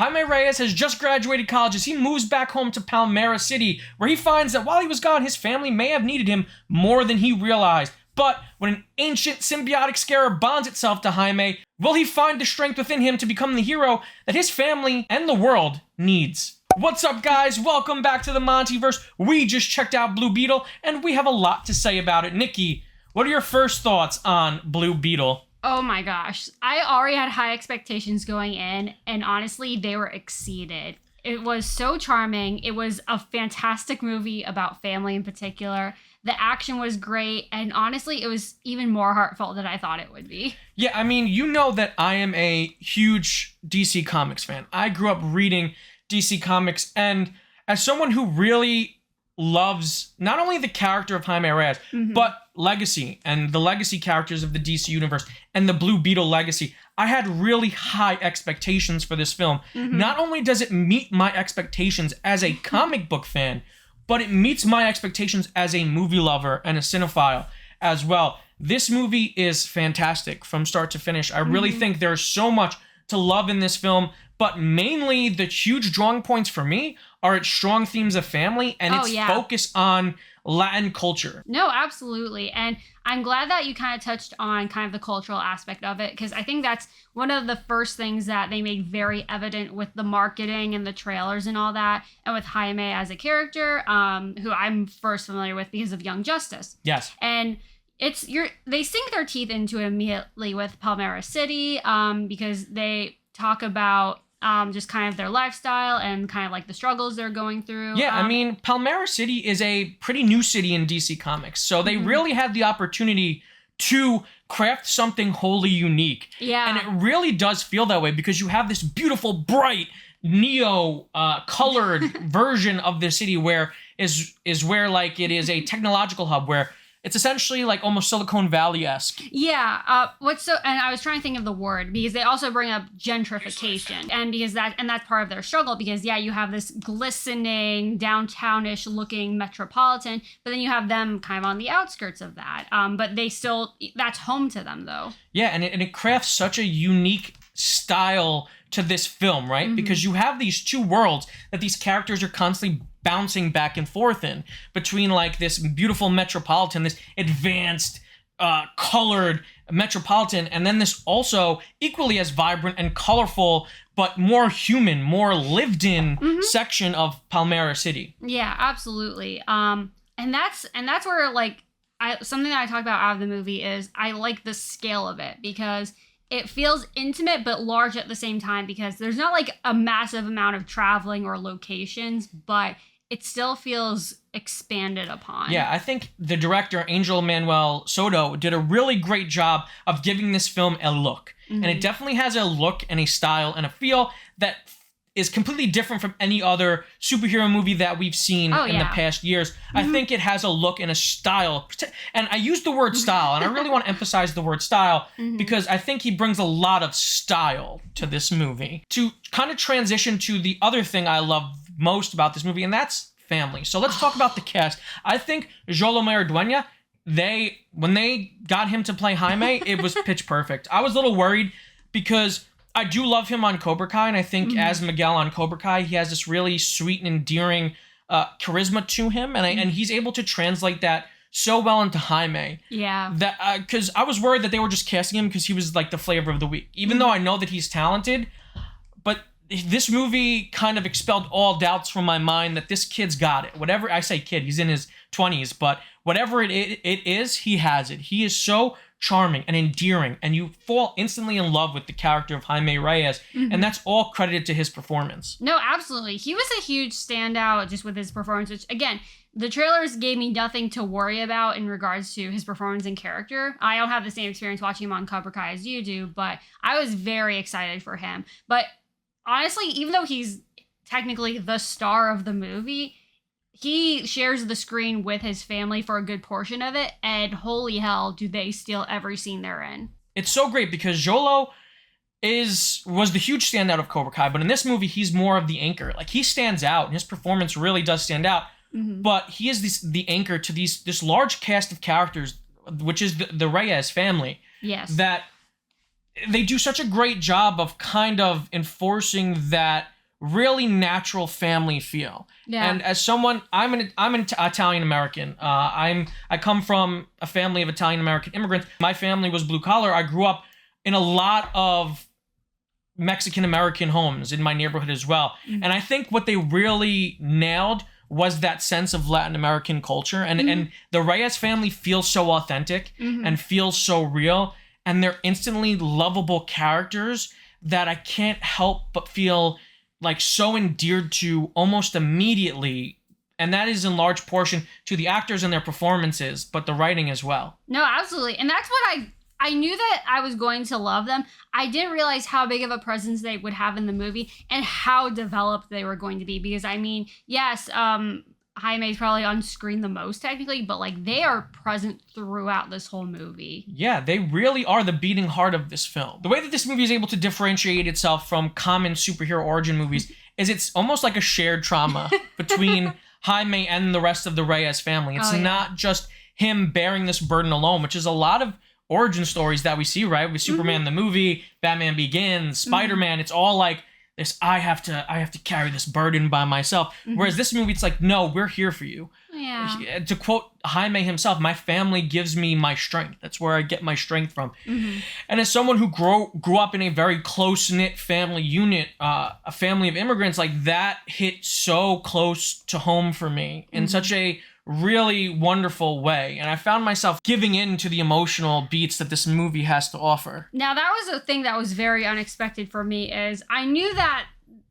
Jaime Reyes has just graduated college as he moves back home to Palmera City, where he finds that while he was gone, his family may have needed him more than he realized. But when an ancient symbiotic scarab bonds itself to Jaime, will he find the strength within him to become the hero that his family and the world needs? What's up, guys? Welcome back to the MontyVerse. We just checked out Blue Beetle, and we have a lot to say about it. Nikki, what are your first thoughts on Blue Beetle? Oh my gosh. I already had high expectations going in, and honestly, they were exceeded. It was so charming. It was a fantastic movie about family in particular. The action was great, and honestly, it was even more heartfelt than I thought it would be. Yeah, I mean, you know that I am a huge DC Comics fan. I grew up reading DC Comics, and as someone who really loves not only the character of Jaime Reyes, but legacy and the legacy characters of the DC universe and the Blue Beetle legacy, I had really high expectations for this film. Not only does it meet my expectations as a comic book fan, but it meets my expectations as a movie lover and a cinephile as well. This movie is fantastic from start to finish. I really think there's so much to love in this film, but mainly the huge drawing points for me are its strong themes of family and its focus on Latin culture. No, absolutely. And I'm glad that you kind of touched on kind of the cultural aspect of it, because I think that's one of the first things that they made very evident with the marketing and the trailers and all that, and with Jaime as a character, who I'm first familiar with because of Young Justice. Yes. And they sink their teeth into it immediately with Palmera City, because they talk about just kind of their lifestyle and kind of like the struggles they're going through. Yeah, I mean, Palmera City is a pretty new city in DC Comics, so they really had the opportunity to craft something wholly unique. Yeah. And it really does feel that way because you have this beautiful, bright, neo-colored version of the city where where like it is a technological hub where it's essentially like almost Silicon Valley-esque. Yeah. And I was trying to think of the word because they also bring up gentrification, and that's part of their struggle because you have this glistening downtownish looking metropolitan, but then you have them kind of on the outskirts of that. But that's home to them though. Yeah, and it crafts such a unique style to this film, right? Because you have these two worlds that these characters are constantly bouncing back and forth in between like this beautiful metropolitan, this advanced, colored metropolitan, and then this also equally as vibrant and colorful, but more human, more lived in section of Palmera City. Yeah, absolutely. And that's where like something that I talk about out of the movie is I like the scale of it because it feels intimate but large at the same time because there's not like a massive amount of traveling or locations, but it still feels expanded upon. Yeah, I think the director, Angel Manuel Soto, did a really great job of giving this film a look. And it definitely has a look and a style and a feel that is completely different from any other superhero movie that we've seen in the past years. I think it has a look and a style. And I use the word style, and I really want to emphasize the word style because I think he brings a lot of style to this movie. To kind of transition to the other thing I love most about this movie, and that's family. So let's talk about the cast. I think Jolo Maridueña, when they got him to play Jaime, it was pitch perfect. I was a little worried because I do love him on Cobra Kai, and I think as Miguel on Cobra Kai, he has this really sweet and endearing charisma to him, and he's able to translate that so well into Jaime. Yeah. That because I was worried that they were just casting him because he was like the flavor of the week, even though I know that he's talented. But this movie kind of expelled all doubts from my mind that this kid's got it. Whatever I say, kid, he's in his 20s, but whatever it is, he has it. He is so charming and endearing, and you fall instantly in love with the character of Jaime Reyes, and that's all credited to his performance. No, absolutely. He was a huge standout just with his performance, which, again, the trailers gave me nothing to worry about in regards to his performance and character. I don't have the same experience watching him on Cobra Kai as you do, but I was very excited for him. But honestly, even though he's technically the star of the movie, he shares the screen with his family for a good portion of it, and holy hell, do they steal every scene they're in. It's so great because Jolo was the huge standout of Cobra Kai, but in this movie, he's more of the anchor. Like, he stands out, and his performance really does stand out, but he is the anchor to this large cast of characters, which is the Reyes family. Yes. That they do such a great job of kind of enforcing that really natural family feel. Yeah. And as someone, I'm an Italian American. I come from a family of Italian American immigrants. My family was blue collar. I grew up in a lot of Mexican American homes in my neighborhood as well. Mm-hmm. And I think what they really nailed was that sense of Latin American culture. And the Reyes family feels so authentic and feels so real. And they're instantly lovable characters that I can't help but feel like so endeared to almost immediately. And that is in large portion to the actors and their performances, but the writing as well. No, absolutely. And that's what I knew that I was going to love them. I didn't realize how big of a presence they would have in the movie and how developed they were going to be. Because I mean, yes, Jaime's probably on screen the most technically, but like they are present throughout this whole movie. Yeah, they really are the beating heart of this film. The way that this movie is able to differentiate itself from common superhero origin movies is it's almost like a shared trauma between Jaime and the rest of the Reyes family. It's not just him bearing this burden alone, which is a lot of origin stories that we see, right? With Superman the movie, Batman Begins, Spider-Man, it's all like this, I have to carry this burden by myself. Whereas this movie, it's like, no, we're here for you. Yeah. To quote Jaime himself, my family gives me my strength. That's where I get my strength from. And as someone who grew up in a very close-knit family unit, a family of immigrants, like that hit so close to home for me in such a really wonderful way. And I found myself giving in to the emotional beats that this movie has to offer. Now, that was a thing that was very unexpected for me, is I knew that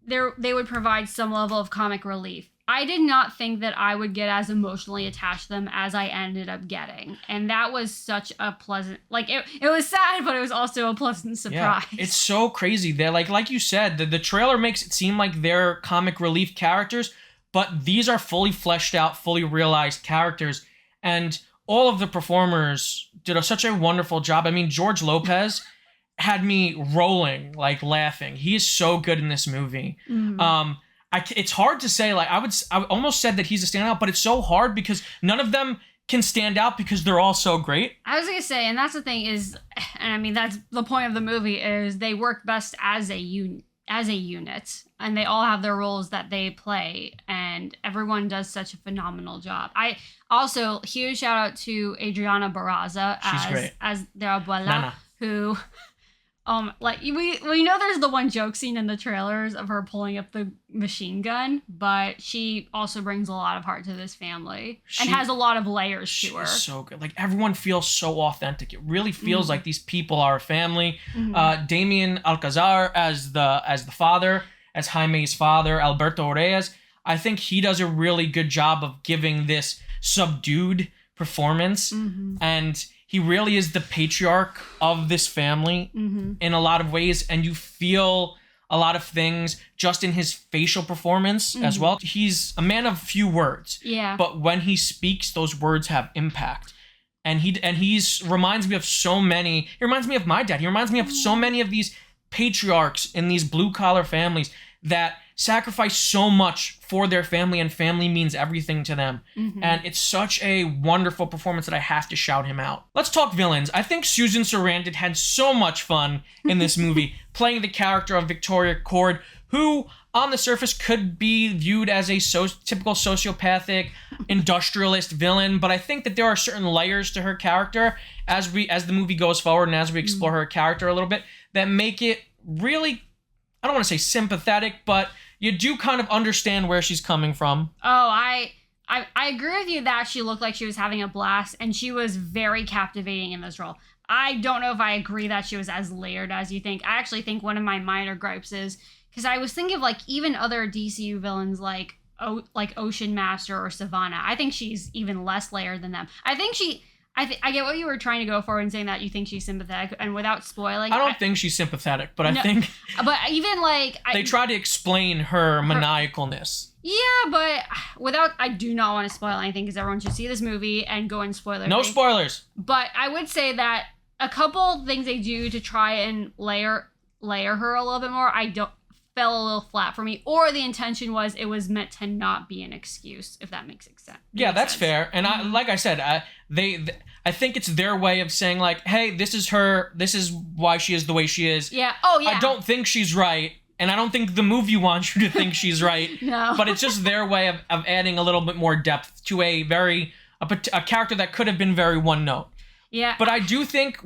they would provide some level of comic relief. I did not think that I would get as emotionally attached to them as I ended up getting. And that was such a pleasant, like, it was sad, but it was also a pleasant surprise. Yeah, it's so crazy. They're like you said, the trailer makes it seem like they're comic relief characters, but these are fully fleshed out, fully realized characters. And all of the performers did such a wonderful job. I mean, George Lopez had me rolling, like laughing. He is so good in this movie. It's hard to say, like, I almost said that he's a standout, but it's so hard because none of them can stand out because they're all so great. I was gonna say, and that's the thing is, and I mean, that's the point of the movie, is they work best as a unit, and they all have their roles that they play, and everyone does such a phenomenal job. I also, huge shout out to Adriana Barraza as their abuela, Nana. who like we know there's the one joke scene in the trailers of her pulling up the machine gun, but she also brings a lot of heart to this family and has a lot of layers to her. She's so good. Like, everyone feels so authentic. It really feels like these people are a family. Damien Alcazar as the father, as Jaime's father, Alberto Reyes, I think he does a really good job of giving this subdued performance, and he really is the patriarch of this family in a lot of ways, and you feel a lot of things just in his facial performance as well. He's a man of few words, but when he speaks, those words have impact. And he's reminds me of so many. He reminds me of my dad. He reminds me of so many of these patriarchs in these blue collar families that sacrifice so much for their family, and family means everything to them. And it's such a wonderful performance that I have to shout him out. Let's talk villains. I think Susan Sarandon had so much fun in this movie playing the character of Victoria Cord, who on the surface could be viewed as a typical sociopathic industrialist villain, but I think that there are certain layers to her character as the movie goes forward and as we explore her character a little bit that make it really, I don't want to say sympathetic, but you do kind of understand where she's coming from. Oh, I agree with you that she looked like she was having a blast, and she was very captivating in this role. I don't know if I agree that she was as layered as you think. I actually think one of my minor gripes is, because I was thinking of like even other DCU villains like Ocean Master or Savannah. I think she's even less layered than them. I get what you were trying to go for in saying that you think she's sympathetic, and without spoiling, I don't think she's sympathetic, but I think but even like they try to explain her maniacalness. Yeah, but I do not want to spoil anything because everyone should see this movie and go in spoiler. No spoilers. But I would say that a couple things they do to try and layer her a little bit more, fell a little flat for me, or the intention was it was meant to not be an excuse, if that makes sense. Yeah, that's fair. And like I said, I think it's their way of saying like, hey, this is her. This is why she is the way she is. Yeah. Oh, yeah. I don't think she's right. And I don't think the movie wants you to think she's right. No. But it's just their way of adding a little bit more depth to a character that could have been very one note. Yeah. But I do think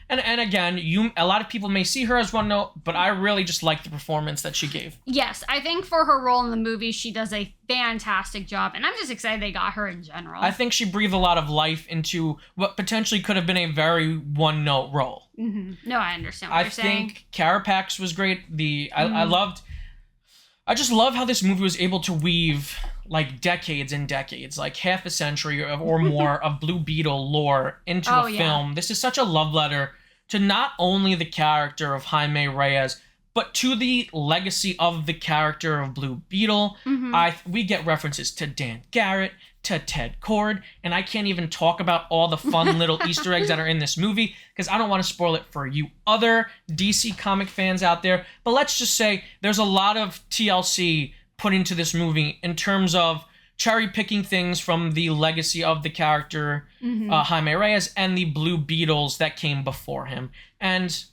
and again, a lot of people may see her as one note, but I really just like the performance that she gave. Yes, I think for her role in the movie, she does a fantastic job, and I'm just excited they got her in general. I think she breathed a lot of life into what potentially could have been a very one note role. Mm-hmm. No, I understand what you're saying. I think Carapax was great. I just love how this movie was able to weave like decades and decades, like half a century or more of Blue Beetle lore into a film. This is such a love letter to not only the character of Jaime Reyes, but to the legacy of the character of Blue Beetle. Mm-hmm. We get references to Dan Garrett, to Ted Kord, and I can't even talk about all the fun little Easter eggs that are in this movie because I don't want to spoil it for you other DC comic fans out there. But let's just say there's a lot of TLC put into this movie in terms of cherry picking things from the legacy of the character Jaime Reyes and the Blue Beetles that came before him. And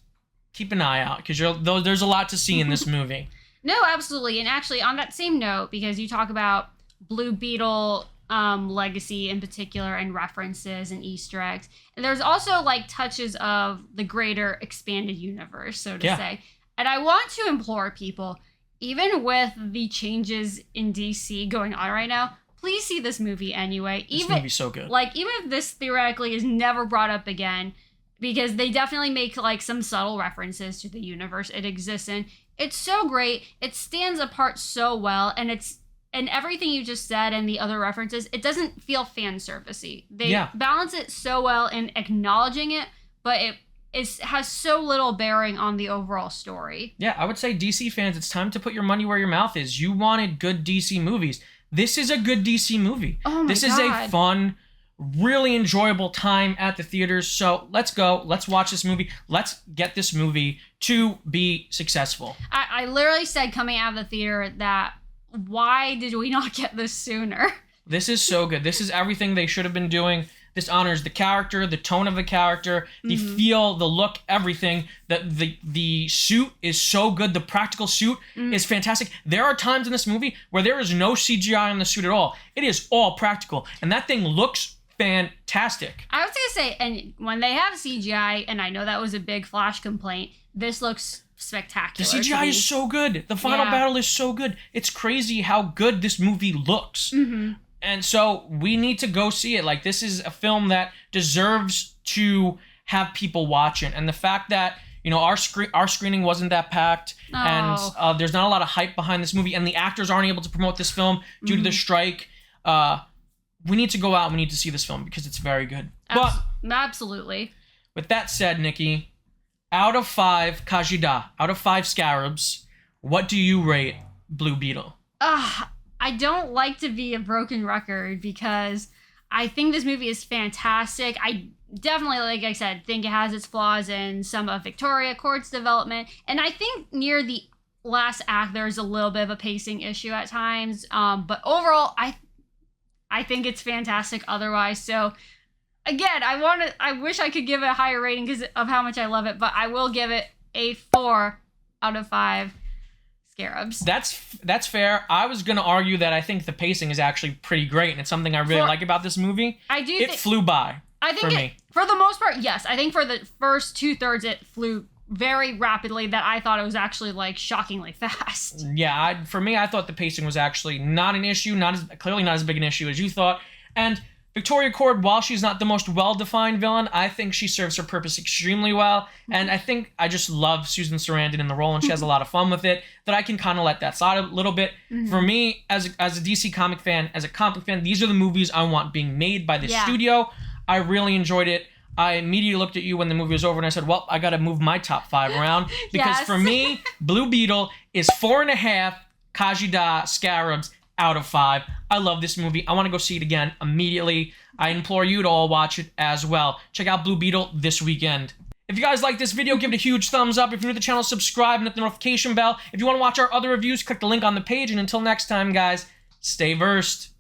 keep an eye out because there's a lot to see in this movie. No, absolutely. And actually, on that same note, because you talk about Blue Beetle legacy in particular and references and Easter eggs, and there's also like touches of the greater expanded universe, so to say. And I want to implore people, even with the changes in DC going on right now, please see this movie anyway. This movie's so good. Like, even if this theoretically is never brought up again, because they definitely make like some subtle references to the universe it exists in. It's so great. It stands apart so well, and everything you just said and the other references, it doesn't feel fan servicey. They balance it so well in acknowledging it, but it has so little bearing on the overall story. Yeah, I would say DC fans, it's time to put your money where your mouth is. You wanted good DC movies. This is a good DC movie. Oh my God. This is a fun, really enjoyable time at the theaters. So let's go. Let's watch this movie. Let's get this movie to be successful. I literally said coming out of the theater that, why did we not get this sooner? This is so good. This is everything they should have been doing. This honors the character, the tone of the character, the feel, the look, everything. The suit is so good. The practical suit is fantastic. There are times in this movie where there is no CGI on the suit at all. It is all practical. And that thing looks fantastic. I was going to say, and when they have CGI, and I know that was a big Flash complaint, this looks spectacular. The CGI is so good. The final battle is so good. It's crazy how good this movie looks. Mm-hmm. And so we need to go see it. Like, this is a film that deserves to have people watch it. And the fact that, you know, our screening wasn't that packed, and there's not a lot of hype behind this movie, and the actors aren't able to promote this film due to the strike. We need to go out and we need to see this film because it's very good. Absolutely. With that said, Nikki, out of 5 Kajida, out of 5 scarabs, what do you rate Blue Beetle? I don't like to be a broken record because I think this movie is fantastic. I definitely, like I said, think it has its flaws in some of Victoria Court's development. And I think near the last act, there's a little bit of a pacing issue at times. But overall, I think it's fantastic otherwise. So again, I wish I could give it a higher rating because of how much I love it, but I will give it a 4 out of 5 scarabs. That's fair. I was going to argue that I think the pacing is actually pretty great, and it's something I really like about this movie. It flew by. I think for me. For the most part, yes. I think for the first 2/3, it flew very rapidly that I thought it was actually like shockingly fast. Yeah, for me, I thought the pacing was actually not an issue, clearly not as big an issue as you thought. And Victoria Court, while she's not the most well-defined villain, I think she serves her purpose extremely well. And I think I just love Susan Sarandon in the role, and she has a lot of fun with it, that I can kind of let that slide a little bit. For me, as a DC comic fan, as a comic fan, these are the movies I want being made by this studio. I really enjoyed it. I immediately looked at you when the movie was over and I said, well, I got to move my top 5 around. Because for me, Blue Beetle is 4.5 Kajida scarabs out of 5. I love this movie. I want to go see it again immediately. I implore you to all watch it as well. Check out Blue Beetle this weekend. If If you guys like this video, give it a huge thumbs up. If you're new to the channel, subscribe and hit the notification bell. If you want to watch our other reviews, click the link on the page. And until next time, guys, stay versed.